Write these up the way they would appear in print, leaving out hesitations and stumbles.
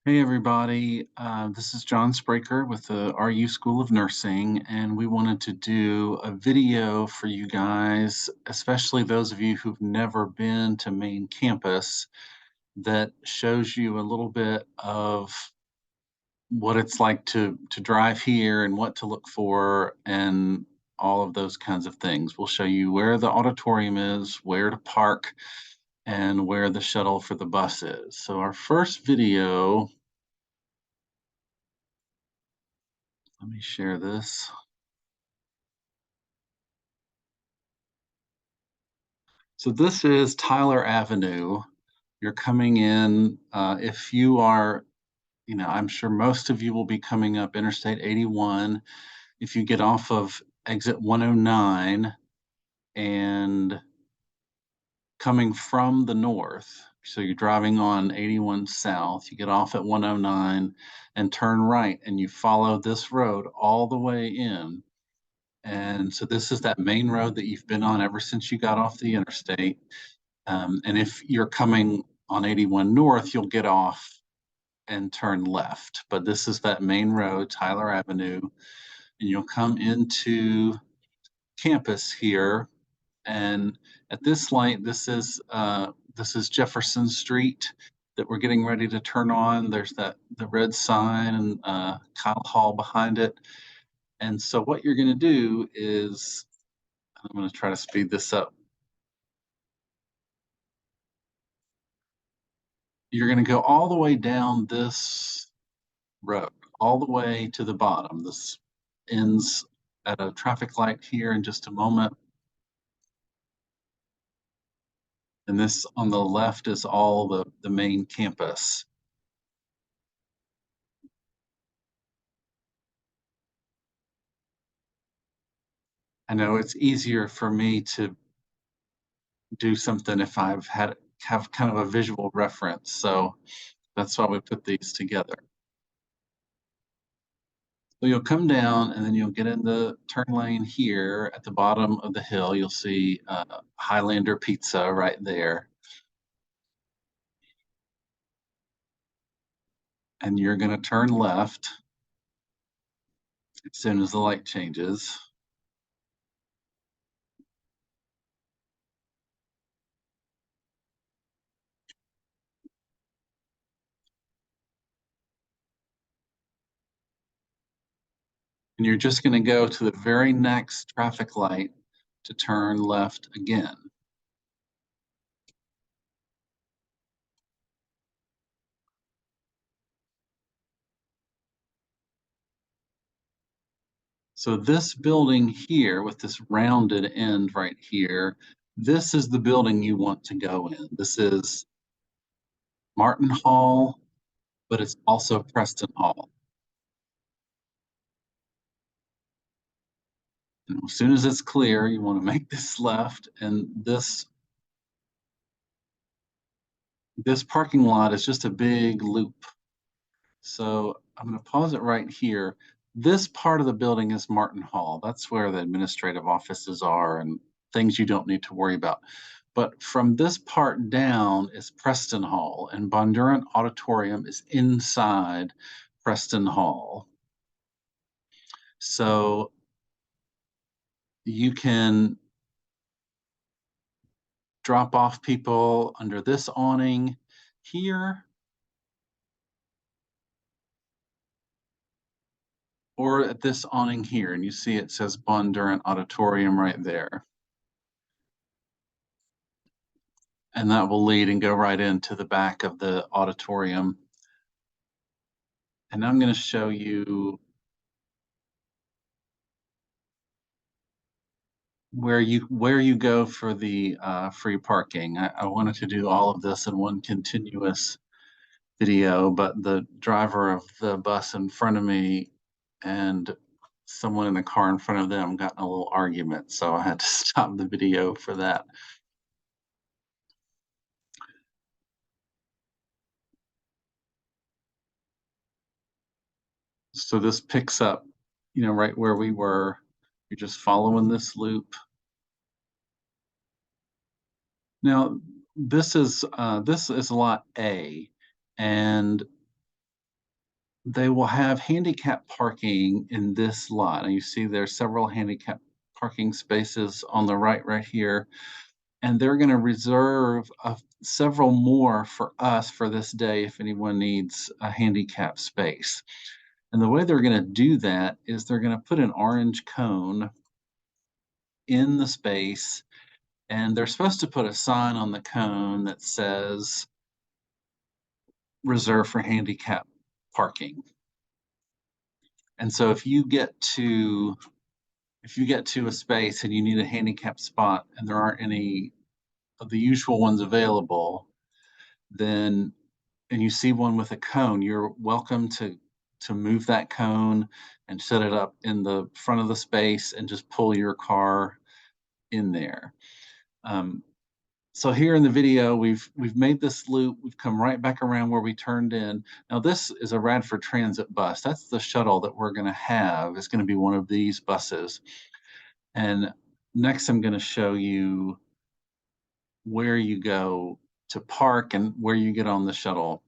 Hey everybody, this is John Spraker with the RU School of Nursing, and we wanted to do a video for you guys, especially those of you who've never been to main campus, that shows you a little bit of what it's like to drive here and what to look for and all of those kinds of things. We'll show you where the auditorium is, where to park, and where the shuttle for the bus is. So our first video. Let me share this. So this is Tyler Avenue. You're coming in, if you are, I'm sure most of you will be coming up Interstate 81. If you get off of exit 109 and coming from the north, so you're driving on 81 South, you get off at 109 and turn right, and you follow this road all the way in. And so this is that main road that you've been on ever since you got off the interstate. And if you're coming on 81 North, you'll get off and turn left. But this is that main road, Tyler Avenue, and you'll come into campus here. And at this light, this is Jefferson Street that we're getting ready to turn on. There's the red sign and Kyle Hall behind it. And so what you're going to do is, I'm going to try to speed this up. You're going to go all the way down this road, all the way to the bottom. This ends at a traffic light here in just a moment. And this on the left is all the main campus. I know it's easier for me to do something if have kind of a visual reference. So that's why we put these together. So you'll come down and then you'll get in the turn lane here at the bottom of the hill. You'll see Highlander Pizza right there. And you're going to turn left as soon as the light changes. And you're just going to go to the very next traffic light to turn left again. So this building here with this rounded end right here, this is the building you want to go in. This is Martin Hall, but it's also Preston Hall. And as soon as it's clear, you want to make this left, and this parking lot is just a big loop. So I'm going to pause it right here. This part of the building is Martin Hall. That's where the administrative offices are and things you don't need to worry about. But from this part down is Preston Hall, and Bondurant Auditorium is inside Preston Hall. So you can drop off people under this awning here, or at this awning here, and you see it says Bondurant Auditorium right there. And that will lead and go right into the back of the auditorium. And I'm going to show you where you go for the free parking. I wanted to do all of this in one continuous video, but the driver of the bus in front of me and someone in the car in front of them got in a little argument, so I had to stop the video for that. So this picks up, right where we were. You're just following this loop. Now, this is lot A, and they will have handicap parking in this lot. And you see there's several handicap parking spaces on the right here. And they're going to reserve several more for us for this day if anyone needs a handicap space. And the way they're going to do that is they're going to put an orange cone in the space, and they're supposed to put a sign on the cone that says reserved for handicap parking. And so if you get to a space and you need a handicap spot and there aren't any of the usual ones available, then and you see one with a cone, you're welcome to move that cone and set it up in the front of the space and just pull your car in there. Um, so here in the video, we've made this loop. We've come right back around where we turned in. Now this is a Radford Transit bus. That's the shuttle that we're going to have. It's going to be one of these buses. And next, I'm going to show you where you go to park and where you get on the shuttle.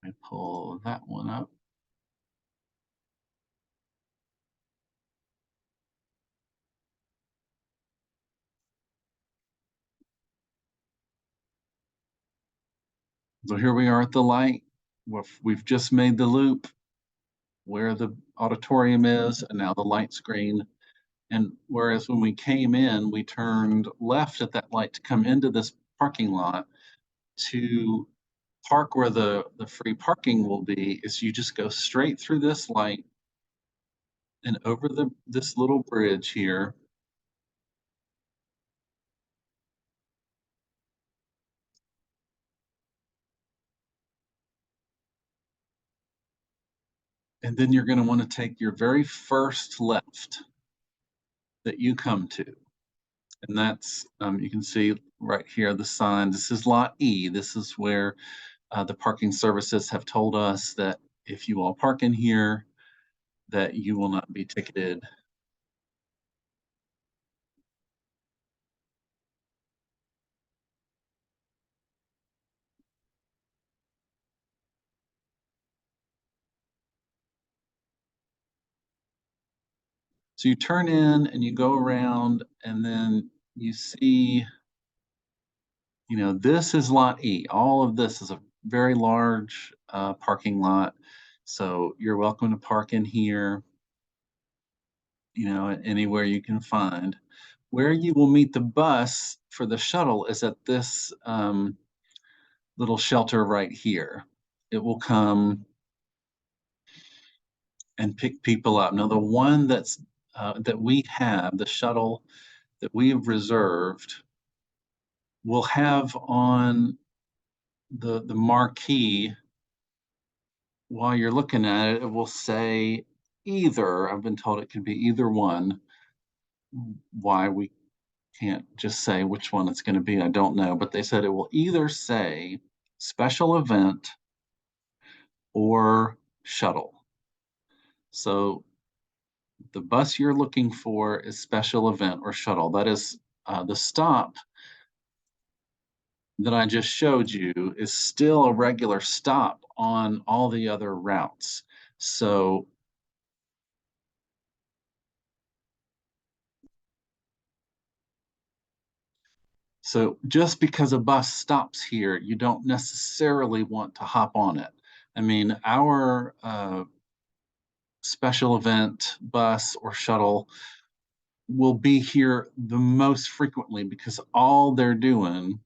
Let me pull that one up. So here we are at the light. We've just made the loop where the auditorium is, and now the light screen. And whereas when we came in, we turned left at that light to come into this parking lot to park where the free parking will be, is you just go straight through this light and over this little bridge here. And then you're going to want to take your very first left that you come to. And that's, you can see right here, the sign. This is Lot E. This is where the parking services have told us that if you all park in here, that you will not be ticketed. So you turn in and you go around, and then you see, this is Lot E. All of this is a very large parking lot. So you're welcome to park in here, anywhere you can find. Where you will meet the bus for the shuttle is at this little shelter right here. It will come and pick people up. Now, the one that we have, the shuttle that we have reserved, will have on the marquee, while you're looking at it, it will say either. I've been told it can be either one. Why we can't just say which one it's going to be, I don't know. But they said it will either say special event or shuttle. So the bus you're looking for is special event or shuttle. That is the stop that I just showed you is still a regular stop on all the other routes. So just because a bus stops here, you don't necessarily want to hop on it. I mean, our special event bus or shuttle will be here the most frequently because all they're doing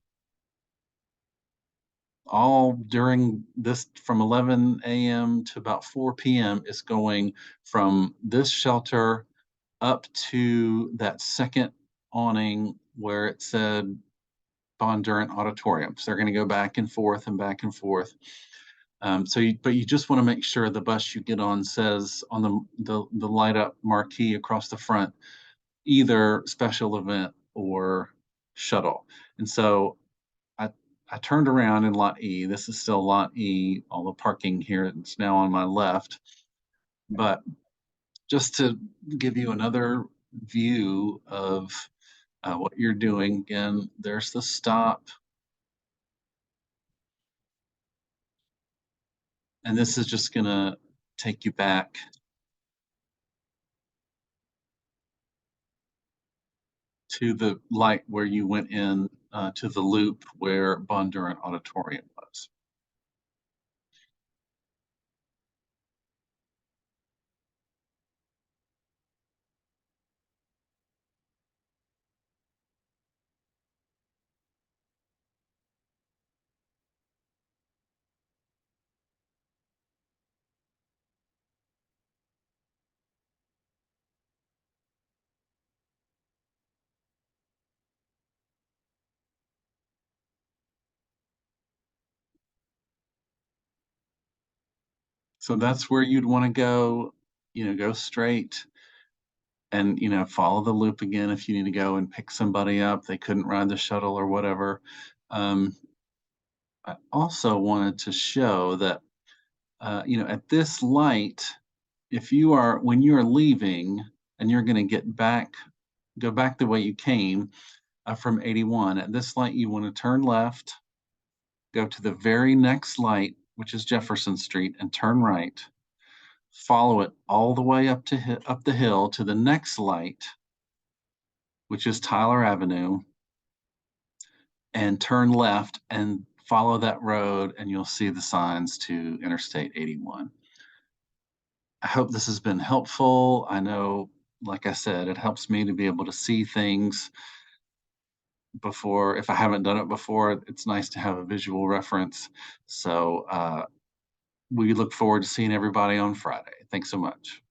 all during this from 11 a.m. to about 4 p.m. is going from this shelter up to that second awning where it said Bondurant Auditorium. So they're going to go back and forth and back and forth. But you just want to make sure the bus you get on says on the light up marquee across the front, either special event or shuttle. And so I turned around in Lot E. This is still Lot E. All the parking here is now on my left. But just to give you another view of what you're doing. Again, there's the stop, and this is just gonna take you back to the light where you went in to the loop where Bondurant Auditorium was. So that's where you'd want to go, go straight and, follow the loop again if you need to go and pick somebody up. They couldn't ride the shuttle or whatever. Um, I also wanted to show that, at this light, when you are leaving and you're going to go back the way you came from 81, at this light, you want to turn left, go to the very next light, which is Jefferson Street, and turn right. Follow it all the way up the hill to the next light, which is Tyler Avenue, and turn left and follow that road, and you'll see the signs to Interstate 81. I hope this has been helpful. I know, like I said, it helps me to be able to see things before. If I haven't done it before, it's nice to have a visual reference. So we look forward to seeing everybody on Friday. Thanks so much.